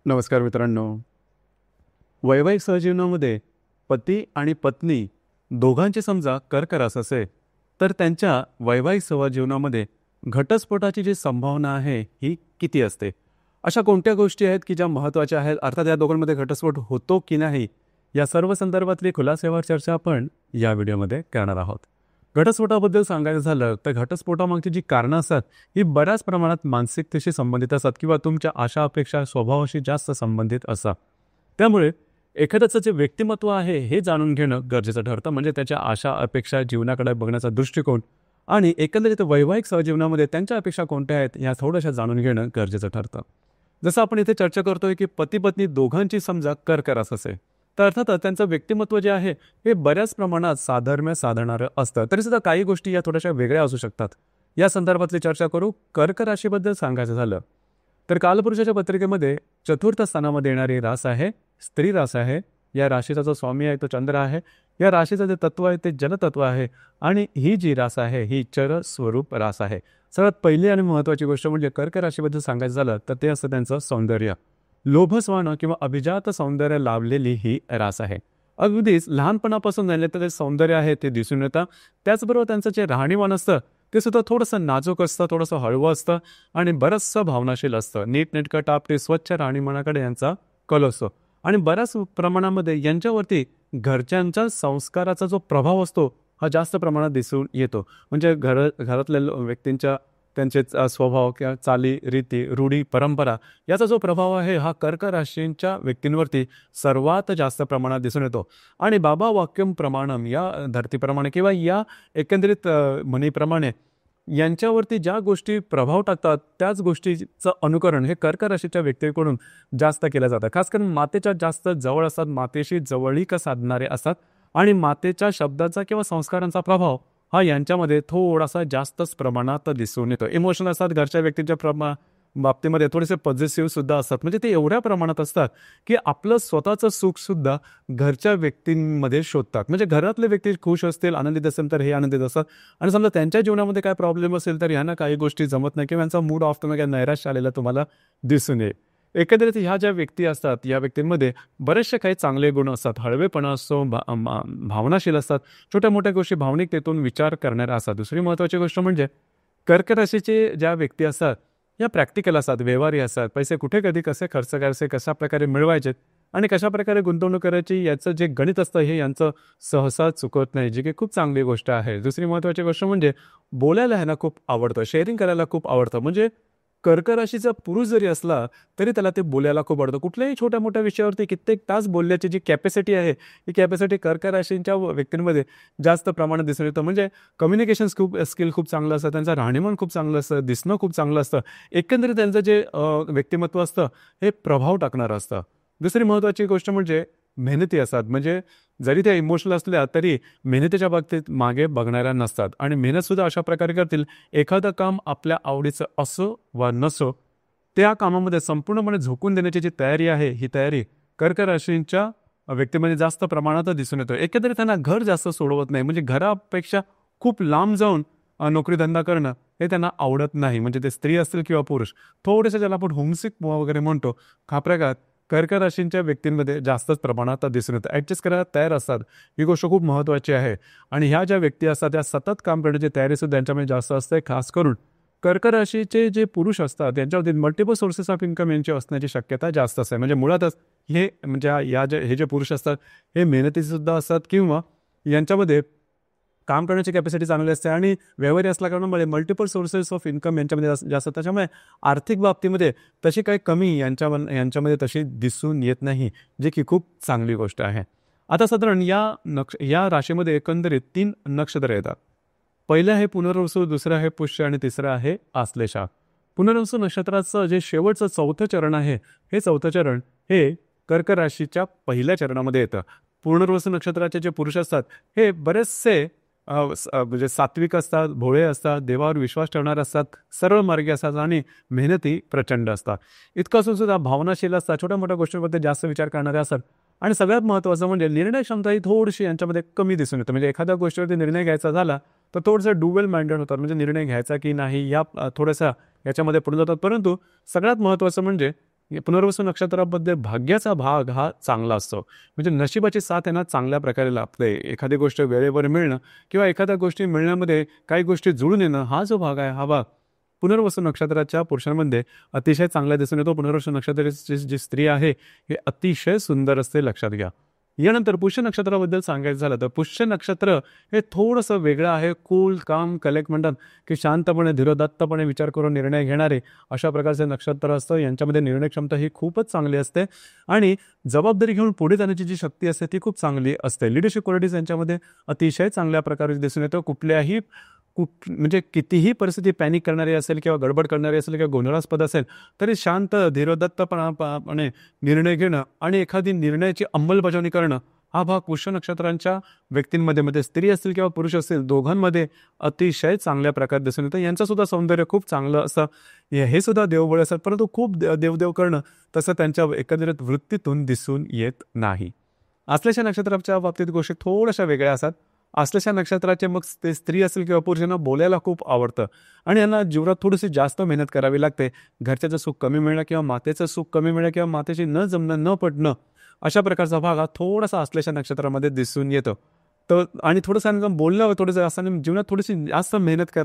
नमस्कार मित्रांनो. वैवाहिक सहजीवनामध्ये पती आणि पत्नी दोघांची समजा कर्क रास असेल तर त्यांच्या वैवाहिक सहजीवनामध्ये घटस्फोटाची जी संभावना आहे ही किती असते? अशा कोणत्या गोष्टी आहेत की ज्या महत्त्वाच्या आहेत? अर्थात या दोघांमध्ये घटस्फोट होतो की नाही या सर्व संदर्भातली खुलासेवार चर्चा आपण या व्हिडिओमध्ये करणार आहोत. घटस्फोटाबद्दल सांगायचं झालं तर घटस्फोटामागची जी कारणं असतात ही बऱ्याच प्रमाणात मानसिकतेशी संबंधित असतात किंवा तुमच्या आशा अपेक्षा स्वभावाशी जास्त संबंधित असतात. त्यामुळे एखाद्याचं जे व्यक्तिमत्व आहे हे जाणून घेणं गरजेचं ठरतं. म्हणजे त्याच्या आशा अपेक्षा जीवनाकडे बघण्याचा दृष्टिकोन आणि एकंदरीत वैवाहिक सहजीवनामध्ये त्यांच्या अपेक्षा कोणत्या आहेत ह्या थोड्याशा जाणून घेणं गरजेचं ठरतं. जसं आपण इथे चर्चा करतोय की पती पत्नी दोघांची समजा कर्क रास असेल तर अर्थातच त्यांचं व्यक्तिमत्व जे आहे हे बऱ्याच प्रमाणात साधर्म्य साधणारं असतं. तरीसुद्धा काही गोष्टी या थोड्याशा वेगळ्या असू शकतात. या संदर्भातली चर्चा करू. कर्क राशीबद्दल सांगायचं झालं तर कालपुरुषाच्या पत्रिकेमध्ये चतुर्थ स्थानामध्ये येणारी रास आहे स्त्री रास आहे. या राशीचा जो स्वामी आहे तो चंद्र आहे. या राशीचं जे तत्व आहे ते जलतत्व आहे आणि ही जी रास आहे ही चर स्वरूप रास आहे. सर्वात पहिली आणि महत्त्वाची गोष्ट म्हणजे कर्क राशीबद्दल सांगायचं झालं तर ते असतं त्यांचं सौंदर्य. लोभस्वानं किंवा अभिजात सौंदर्य लाभलेली ही रास आहे. अगदीच लहानपणापासून झाले तर ते सौंदर्य आहे ते दिसून येतं. त्याचबरोबर त्यांचं जे राहणीमान असतं ते सुद्धा थोडंसं नाजूक असतं, थोडंसं हळवं असतं आणि बरंचसं भावनाशील असतं. नीटनेटकं टापटीप स्वच्छ राहणीमानाकडे यांचा कल असतो आणि बऱ्याच प्रमाणामध्ये यांच्यावरती घरच्यांच्या संस्काराचा जो प्रभाव असतो हा जास्त प्रमाणात दिसून येतो. म्हणजे घरातल्या व्यक्तींच्या त्यांचे स्वभाव किंवा चाली रीती रूढी परंपरा याचा जो प्रभाव आहे हा कर्क राशींच्या व्यक्तींवरती सर्वात जास्त प्रमाणात दिसून येतो. आणि बाबा वाक्यम प्रमाणम या धर्तीप्रमाणे किंवा या एकंदरीत म्हणीप्रमाणे यांच्यावरती ज्या गोष्टी प्रभाव टाकतात त्याच गोष्टीचं अनुकरण हे कर्क राशीच्या व्यक्तीकडून जास्त केलं जातं. खास करून मातेच्या जास्त जवळ असतात, मातेशी जवळीक साधणारे असतात आणि मातेच्या शब्दाचा किंवा संस्कारांचा प्रभाव हा यांच्यामध्ये थोडासा जास्तच प्रमाणात दिसून येतो. इमोशनल असतात, घरच्या व्यक्तींच्या बाबतीमध्ये थोडेसे पॉझिटिव्ह सुद्धा असतात. म्हणजे ते एवढ्या प्रमाणात असतात की आपलं स्वतःचं सुखसुद्धा घरच्या व्यक्तींमध्ये शोधतात. म्हणजे घरातले व्यक्ती खुश असतील, आनंदित असेल तर हे आनंदित असतात आणि समजा त्यांच्या जीवनामध्ये काय प्रॉब्लेम असेल तर ह्यांना काही गोष्टी जमत नाही किंवा यांचा मूड ऑफ किंवा नैराश्य आलेला तुम्हाला दिसून येईल. एकंदरीत ह्या ज्या व्यक्ती असतात या व्यक्तींमध्ये बरेचसे काही चांगले गुण असतात. हळवेपणा असतो, भावनाशील असतात, छोट्या मोठ्या गोष्टी भावनिकतेतून विचार करणाऱ्या असतात. दुसरी महत्त्वाची गोष्ट म्हणजे कर्क राशीचे ज्या व्यक्ती असतात या प्रॅक्टिकल असतात, व्यवहारी असतात. पैसे कुठे कधी कसे खर्च करायचे, कशा प्रकारे मिळवायचे आणि कशा प्रकारे गुंतवणूक करायची याचं जे गणित असतं हे यांचं सहसा चुकत नाही, जी की खूप चांगली गोष्ट आहे. दुसरी महत्त्वाची गोष्ट म्हणजे बोलायला ह्यांना खूप आवडतं, शेअरिंग करायला खूप आवडतं. म्हणजे कर्क राशीचा पुरुष जरी असला तरी त्याला ते बोलायला खूप आवडतं. कुठल्याही छोट्या मोठ्या विषयावरती कित्येक तास बोलण्याची जी कॅपॅसिटी आहे ही कॅपॅसिटी कर्क राशींच्या व्यक्तींमध्ये जास्त प्रमाणात दिसून येतं. म्हणजे कम्युनिकेशन स्किल खूप चांगलं असतं, त्यांचं राहणीमान खूप चांगलं असतं, दिसणं खूप चांगलं असतं. एकंदरीत त्यांचं जे व्यक्तिमत्व असतं हे प्रभाव टाकणारं असतं. दुसरी महत्त्वाची गोष्ट म्हणजे मेहनती असतात. म्हणजे जरी त्या इमोशनल असल्या तरी मेहनतीच्या बाबतीत मागे बघणाऱ्या नसतात आणि मेहनतसुद्धा अशा प्रकारे करतील एखादं काम आपल्या आवडीचं असो वा नसो त्या कामामध्ये संपूर्णपणे झोकून देण्याची जी तयारी आहे ही तयारी कर्क राशींच्या व्यक्तीमध्ये जास्त प्रमाणात दिसून येतो. एकंदरीत त्यांना घर जास्त सोडवत नाही. म्हणजे घरापेक्षा खूप लांब जाऊन नोकरीधंदा करणं हे त्यांना आवडत नाही. म्हणजे ते स्त्री असतील किंवा पुरुष, थोडेसे ज्याला आपण होमसिक वगैरे म्हणतो हा प्रकार कर्क राशींच्या व्यक्तींमध्ये जास्तच प्रमाणात दिसून येतं. ॲडजस्ट करायला तयार असतात, ही गोष्ट खूप महत्त्वाची आहे. आणि ह्या ज्या व्यक्ती असतात त्या सतत काम करण्याची तयारीसुद्धा त्यांच्यामध्ये जास्त असते. खास करून कर्क राशीचे जे पुरुष असतात त्यांच्यावरती मल्टिपल सोर्सेस ऑफ इन्कम यांची असण्याची शक्यता जास्त असते. म्हणजे मुळातच हे म्हणजे हे जे पुरुष असतात हे मेहनतीसुद्धा असतात किंवा यांच्यामध्ये काम करण्याची कॅपॅसिटी चांगली असते आणि व्यवहारी असल्या कारणामुळे मल्टिपल सोर्सेस ऑफ इन्कम यांच्यामध्ये जास्त. त्याच्यामुळे आर्थिक बाबतीमध्ये तशी काही कमी यांच्यामध्ये तशी दिसून येत नाही, जे की खूप चांगली गोष्ट आहे. आता साधारण या राशीमध्ये एकंदरीत 3 नक्षत्र येतात. पहिलं आहे पुनर्वसू, दुसरं आहे पुष्य आणि तिसरं आहे आश्लेषा. पुनर्वसू नक्षत्राचं जे शेवटचं चौथं चरण आहे हे चौथं चरण हे कर्क राशीच्या पहिल्या चरणामध्ये येतं. पुनर्वसू नक्षत्राचे जे पुरुष असतात हे बरेचसे म्हणजे सात्विक असतात, भोळे असतात, देवावर विश्वास ठेवणारे असतात, सरळ मार्गी असतात आणि मेहनती प्रचंड असतात. इतकं असून सुद्धा भावनाशील असतात, छोट्या मोठ्या गोष्टींबद्दल जास्त विचार करणारे असतात आणि सगळ्यात महत्त्वाचं म्हणजे निर्णय क्षमता ही थोडीशी यांच्यामध्ये कमी दिसून येते. म्हणजे एखाद्या गोष्टीवरती निर्णय घ्यायचा झाला तर थोडंसं डुवेल माइंडेड होतात. म्हणजे निर्णय घ्यायचा की नाही या थोडंसं याच्यामध्ये पुढे जातात. परंतु सगळ्यात महत्त्वाचं म्हणजे पुनर्वसू नक्षत्रामध्ये भाग्याचा भाग हा चांगला असतो. म्हणजे नशिबाची साथ आहे ना चांगल्या प्रकारे लाभते. एखादी गोष्ट वेळेवर मिळणं किंवा एखाद्या गोष्टी मिळण्यामध्ये काही गोष्टी जुळून येणं, हा जो भाग आहे हा भाग पुनर्वसू नक्षत्राच्या पुरुषांमध्ये अतिशय चांगला दिसून येतो. पुनर्वसू नक्षत्राची जी स्त्री आहे हे अतिशय सुंदर असते, लक्षात घ्या. यानंतर पुष्य नक्षत्राबद्दल सांगायचं झालं तर पुष्य नक्षत्र हे थोडंसं वेगळं आहे. कूल काम कलेक्ट म्हणतात की शांतपणे धीरोदात्तपणे विचार करून निर्णय घेणारे अशा प्रकारचे नक्षत्र असतं. यांच्यामध्ये निर्णय क्षमता ही खूपच चांगली असते आणि जबाबदारी घेऊन पुढे जाण्याची जी शक्ती असते ती खूप चांगली असते. लिडरशिप क्वालिटीज यांच्यामध्ये अतिशय चांगल्या प्रकारे दिसून येतं. कुठल्याही म्हणजे कितीही परिस्थिती पॅनिक करणारी असेल किंवा गडबड करणारी असेल किंवा गोंधळास्पद असेल तरी शांत धीरोदात्तपणे निर्णय घेणं आणि एखादी निर्णयाची अंमलबजावणी करणं हा भाग पुष्य नक्षत्रांच्या व्यक्तींमध्ये मध्ये स्त्री असतील किंवा पुरुष असतील दोघांमध्ये अतिशय चांगल्या प्रकारे दिसून येतं. यांचं सुद्धा सौंदर्य खूप चांगलं असतं. हे सुद्धा देवबळ असतात, परंतु खूप देवदेव करणं तसं त्यांच्या एकंदरीत वृत्तीतून दिसून येत नाही. आश्लेषा नक्षत्राच्या बाबतीत गोष्टी थोड्याशा वेगळ्या असतात. आश्लेषा नक्षत्राचे मग ते स्त्री असेल किंवा पुरुष यांना बोलायला खूप आवडतं आणि यांना जीवनात थोडीशी जास्त मेहनत करावी लागते. घरच्याचं सुख कमी मिळणं किंवा मातेचं सुख कमी मिळणं किंवा मातेची न जमणं न पडणं अशा प्रकारचा भाग हा थोडासा आश्लेषा नक्षत्रामध्ये दिसून येतो. तर आणि थोडंसं बोलणं थोडंसं असताना जीवनात थोडीशी जास्त मेहनत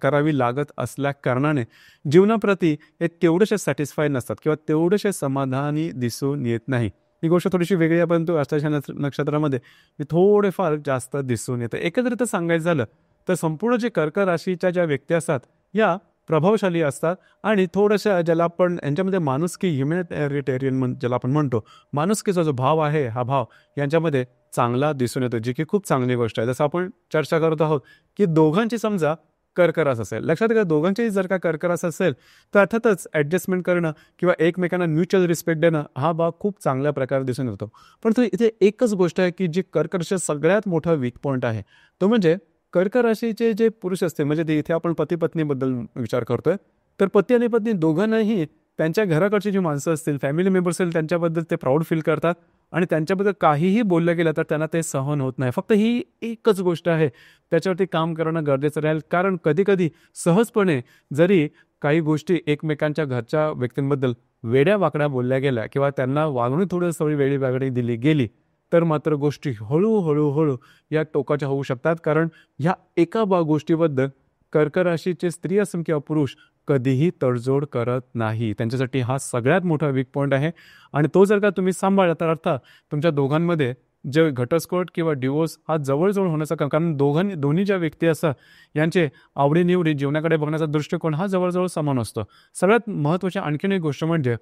करावी लागत असल्या कारणाने जीवनाप्रती हे तेवढेसे सॅटिस्फाय नसतात किंवा तेवढेसे समाधानी दिसून येत नाही. ही गोष्ट थोडीशी वेगळी आहे, परंतु आश्लेषा नक्षत्रामध्ये हे थोडेफार जास्त दिसून येतं. एकत्रित सांगायचं झालं तर संपूर्ण जे कर्क राशीच्या ज्या व्यक्ती असतात या प्रभावशाली असतात आणि थोडंसं ज्याला आपण यांच्यामध्ये माणुसकी ह्युमॅनिटेरियन ज्याला आपण म्हणतो माणुसकीचा जो भाव आहे हा भाव यांच्यामध्ये चांगला दिसून येतो, जी की खूप चांगली गोष्ट आहे. जसं आपण चर्चा करत आहोत की दोघांची समजा कर्करास असेल, लक्षात घ्या दोघांचेही जर का कर्करास असेल तर अर्थातच ॲडजस्टमेंट करणं किंवा एकमेकांना म्युच्युअल रिस्पेक्ट देणं हा भाग खूप चांगल्या प्रकारे दिसून येतो. परंतु इथे एकच गोष्ट आहे की जी कर्क राशीचा सगळ्यात मोठा वीक पॉईंट आहे तो म्हणजे कर्क राशीचे जे पुरुष असते, म्हणजे इथे आपण पती पत्नीबद्दल विचार करतोय, तर पती आणि पत्नी दोघांनाही त्यांच्या घराकडची जी माणसं असतील फॅमिली मेंबर्स असतील त्यांच्याबद्दल ते प्राऊड फील करतात आणि त्यांच्याबद्दल काहीही बोललं गेलं तर त्यांना ते सहन होत नाही. फक्त ही एकच गोष्ट आहे त्याच्यावरती काम करणं गरजेचं राहील. कारण कधीकधी सहजपणे जरी काही गोष्टी एकमेकांच्या घरच्या व्यक्तींबद्दल वेड्या वाकड्या बोलल्या गेल्या किंवा त्यांना वागणूक थोडी वेळी वागणी दिली गेली तर मात्र गोष्टी हळूहळू या टोकाच्या होऊ शकतात. कारण ह्या एका गोष्टीबद्दल कर्क राशीचे स्त्री असो किंवा पुरुष कधीही तडजोड करत नाही. त्यांच्यासाठी हा सगळ्यात मोठा वीक पॉईंट आहे आणि तो जर का तुम्ही सांभाळला तर अर्थात तुमच्या दोघांमध्ये जे घटस्फोट किंवा डिवोर्स हा जवळजवळ होण्याचा कारण दोन्ही ज्या व्यक्ती असतात यांचे आवडीनिवडी जीवनाकडे बघण्याचा दृष्टिकोन हा जवळजवळ समान असतो. सगळ्यात महत्त्वाची आणखीन एक गोष्ट म्हणजे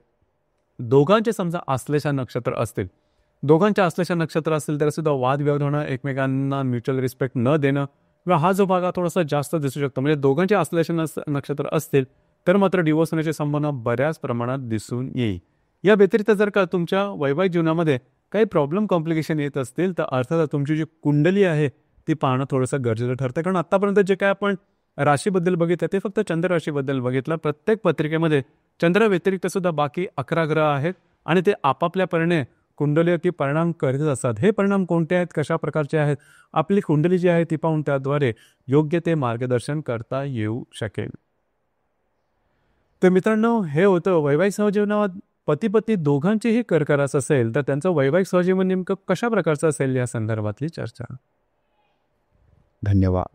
दोघांचे समजा आश्लेषा नक्षत्र असतील, दोघांच्या आश्लेषा नक्षत्र असतील तर सुद्धा वादविवाद होणं, एकमेकांना म्युच्युअल रिस्पेक्ट न देणं किंवा हा जो भाग हा थोडासा जास्त दिसू शकतो. म्हणजे दोघांचे आश्लेषा नक्षत्र असतील तर मात्र डिवोर्स होण्याची संभावना बऱ्याच प्रमाणात दिसून येईल. या व्यतिरिक्त जर का तुमच्या वैवाहिक जीवनामध्ये काही प्रॉब्लेम कॉम्प्लिकेशन येत असतील तर अर्थात तुमची जी कुंडली आहे ती पाहणं थोडंसं गरजेचं ठरतं. कारण आत्तापर्यंत जे काय आपण राशीबद्दल बघितलं ते फक्त चंद्र राशीबद्दल बघितलं. प्रत्येक पत्रिकेमध्ये चंद्र व्यतिरिक्त सुद्धा बाकी 11 ग्रह आहेत आणि ते आपापल्या परीने कुंडलीवरती परिणाम करत असतात. हे परिणाम कोणते आहेत, कशा प्रकारचे आहेत, आपली कुंडली जी आहे ती पाहून त्याद्वारे योग्य ते मार्गदर्शन करता येऊ शकेल. तर मित्रांनो हे होतं वैवाहिक सहजीवनात पती पत्नी दोघांचीही कर्क रास असेल तर त्यांचं वैवाहिक सहजीवन नेमकं कशा प्रकारचं असेल या संदर्भातली चर्चा. धन्यवाद.